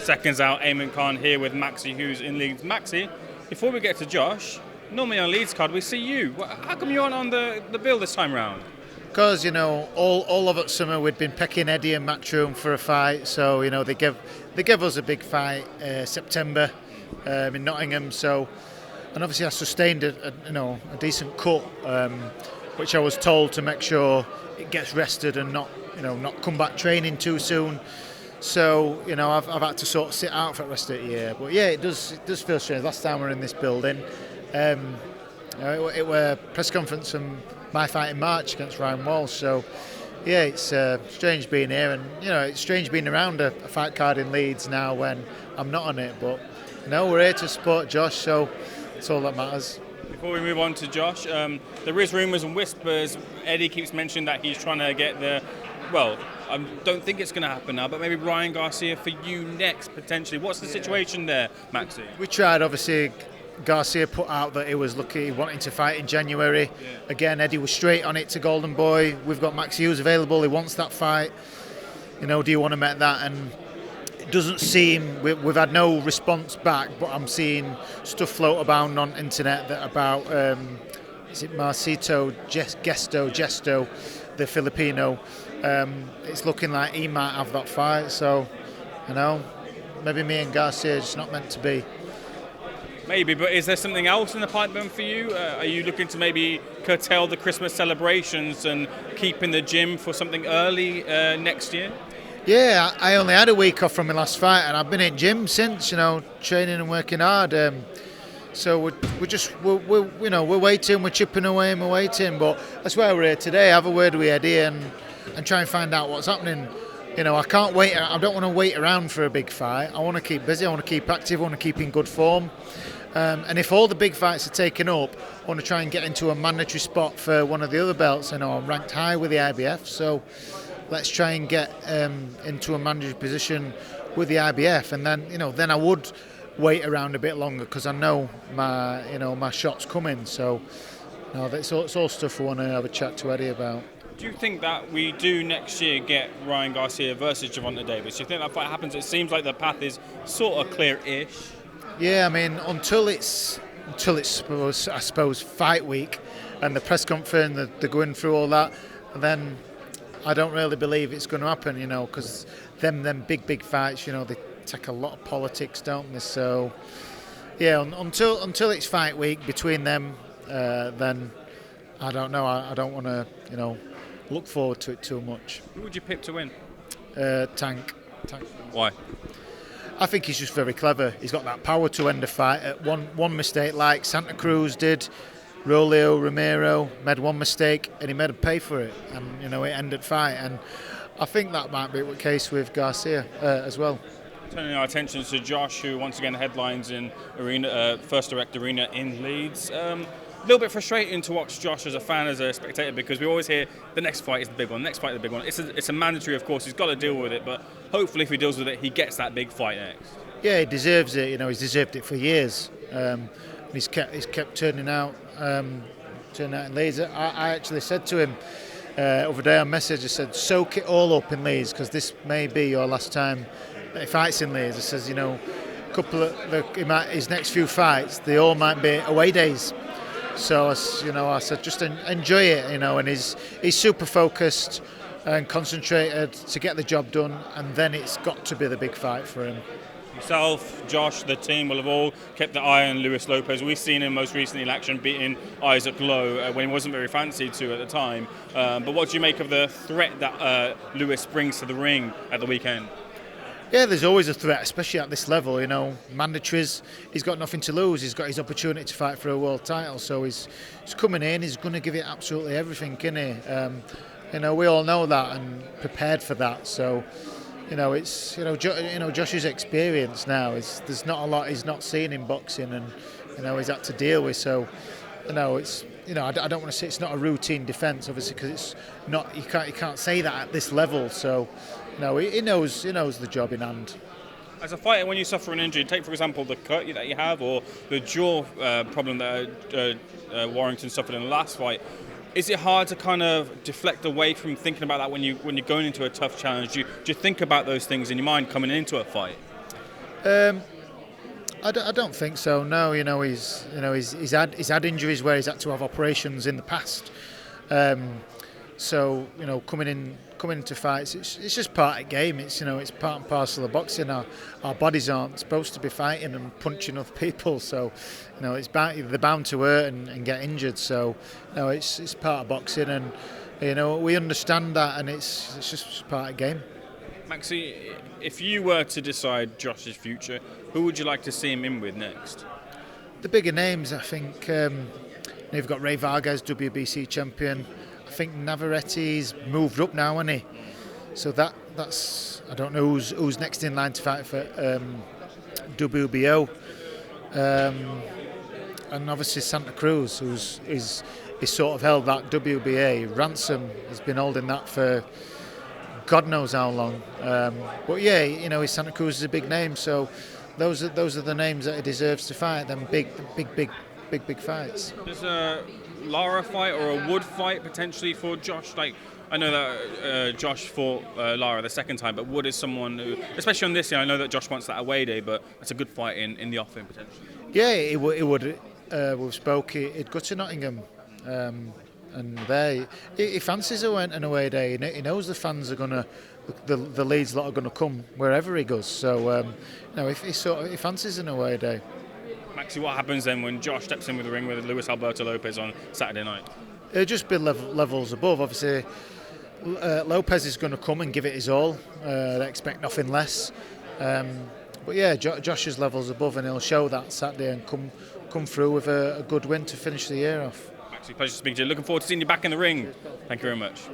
Seconds Out, Ayman Khan here with Maxie Hughes in Leeds. Maxie, before we get to Josh, normally on Leeds card we see you. How come you aren't on the bill this time round? Because, all of that summer we'd been pecking Eddie and Matchroom for a fight, so, they gave us a big fight September in Nottingham, so, and obviously I sustained a decent cut, which I was told to make sure it gets rested and not come back training too soon. So, I've had to sort of sit out for the rest of the year. But yeah, it does feel strange. Last time we were in this building, it were a press conference from my fight in March against Ryan Walsh. So yeah, it's strange being here, and it's strange being around a fight card in Leeds now when I'm not on it. But we're here to support Josh, so it's all that matters. Before we move on to Josh, there is rumours and whispers. Eddie keeps mentioning that he's trying to get I don't think it's going to happen now, but maybe Ryan Garcia for you next, potentially. What's the situation there, Maxie? We tried, obviously. Garcia put out that he was wanting to fight in January. Yeah. Again, Eddie was straight on it to Golden Boy. We've got Maxi Hughes available. He wants that fight. Do you want to make that? And it doesn't seem, we've had no response back, but I'm seeing stuff float about on internet about, is it Marcito Gesto, the Filipino. It's looking like he might have that fight. So, maybe me and Garcia are just not meant to be. Maybe, but is there something else in the pipeline for you? Are you looking to maybe curtail the Christmas celebrations and keep in the gym for something early next year? Yeah, I only had a week off from my last fight, and I've been in gym since, training and working hard. So we're waiting, we're chipping away and we're waiting. But that's why we're here today. Have a word with Eddie and try and find out what's happening. I can't wait. I don't want to wait around for a big fight. I want to keep busy. I want to keep active. I want to keep in good form. And if all the big fights are taken up, I want to try and get into a mandatory spot for one of the other belts. I'm ranked high with the IBF, so let's try and get into a mandatory position with the IBF, and then I would wait around a bit longer because I know my shot's coming. So it's all stuff I want to have a chat to Eddie about. Do you think that we do next year get Ryan Garcia versus Gervonta Davis? Do you think that fight happens? It seems like the path is sort of clear-ish. Yeah, I mean, until it's I suppose fight week and the press conference, they're going through all that, and then I don't really believe it's going to happen, because them big fights, they take a lot of politics, don't they? So yeah, until it's fight week between them, then I don't know. I don't want to, look forward to it too much. Who would you pick to win? Tank. Why? I think he's just very clever. He's got that power to end a fight. At one mistake, like Santa Cruz did, Romero made one mistake and he made him pay for it, and it ended fight. And I think that might be the case with Garcia as well. Turning our attention to Josh, who once again headlines in First Direct Arena in Leeds. A little bit frustrating to watch Josh as a fan, as a spectator, because we always hear the next fight is the big one, It's a mandatory, of course, he's got to deal with it, but hopefully if he deals with it, he gets that big fight next. Yeah, he deserves it, he's deserved it for years. He's kept turning out in Leeds. I actually said to him over there on message, I said, soak it all up in Leeds, because this may be your last time that he fights in Leeds. I says, couple of his next few fights, they all might be away days. So, I said, just enjoy it, and he's super focused and concentrated to get the job done, and then it's got to be the big fight for him. Yourself, Josh, the team will have all kept their eye on Luis Lopez. We've seen him most recently in action beating Isaac Lowe when he wasn't very fancied to at the time. But what do you make of the threat that Luis brings to the ring at the weekend? Yeah, there's always a threat, especially at this level. Mandatories, he's got nothing to lose. He's got his opportunity to fight for a world title, so he's coming in. He's going to give it absolutely everything, isn't he? We all know that and prepared for that. So, it's Josh's experience now. There's not a lot he's not seen in boxing, and he's had to deal with. So, it's I don't want to say it's not a routine defence, obviously, because it's not. You can't say that at this level. So. No, he knows the job in hand. As a fighter, when you suffer an injury, take for example the cut that you have, or the jaw problem that Warrington suffered in the last fight. Is it hard to kind of deflect away from thinking about that when you're going into a tough challenge? Do you think about those things in your mind coming into a fight? I don't think so. No, he's had injuries where he's had to have operations in the past. So coming into fights, it's just part of the game. It's it's part and parcel of boxing. Our bodies aren't supposed to be fighting and punching other people. So they're bound to hurt and get injured. So it's part of boxing, and we understand that, and it's just part of the game. Maxie, if you were to decide Josh's future, who would you like to see him in with next? The bigger names, I think. You've got Ray Vargas, WBC champion. I think Navarrete's moved up now, hasn't he? So that's I don't know who's next in line to fight for WBO. And obviously Santa Cruz, who's sort of held that WBA. Ransom has been holding that for God knows how long. But yeah, Santa Cruz is a big name, so those are the names that he deserves to fight. Them big fights. There's a Lara fight or a Wood fight potentially for Josh. Like, I know that Josh fought Lara the second time, but Wood is someone who, especially on this year, I know that Josh wants that away day, but it's a good fight in the offing potentially. Yeah, it would. We've spoke. He'd go to Nottingham. And there, he fancies an away day. He knows the fans are the Leeds lot are gonna come wherever he goes. So, if he fancies an away day. Maxie, what happens then when Josh steps in with the ring with Luis Alberto Lopez on Saturday night? It'll just be levels above. Obviously, Lopez is going to come and give it his all. They expect nothing less. But yeah, Josh is levels above, and he'll show that Saturday and come through with a good win to finish the year off. Maxie, pleasure to speak to you. Looking forward to seeing you back in the ring. Thank you very much.